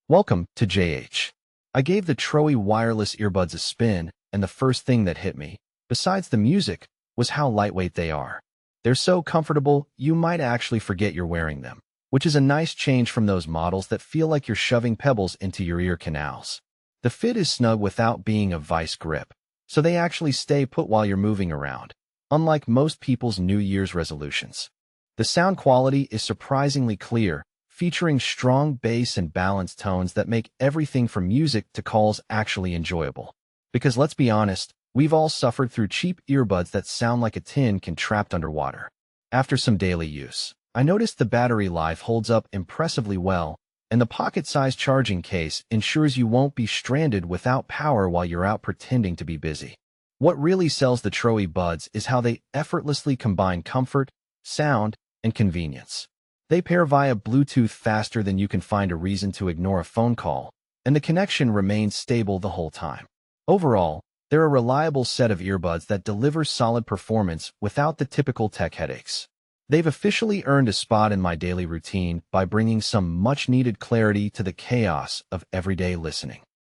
Welcome to JH. I gave the Trausi wireless earbuds a spin, and the first thing that hit me, besides the music, was how lightweight they are. They're so comfortable, you might actually forget you're wearing them, which is a nice change from those models that feel like you're shoving pebbles into your ear canals. The fit is snug without being a vice grip, so they actually stay put while you're moving around, unlike most people's New Year's resolutions. The sound quality is surprisingly clear, featuring strong bass and balanced tones that make everything from music to calls actually enjoyable. Because let's be honest, we've all suffered through cheap earbuds that sound like a tin can trapped underwater. After some daily use, I noticed the battery life holds up impressively well, and the pocket-sized charging case ensures you won't be stranded without power while you're out pretending to be busy. What really sells the Trausi buds is how they effortlessly combine comfort, sound, and convenience. They pair via Bluetooth faster than you can find a reason to ignore a phone call, and the connection remains stable the whole time. Overall, they're a reliable set of earbuds that delivers solid performance without the typical tech headaches. They've officially earned a spot in my daily routine by bringing some much-needed clarity to the chaos of everyday listening.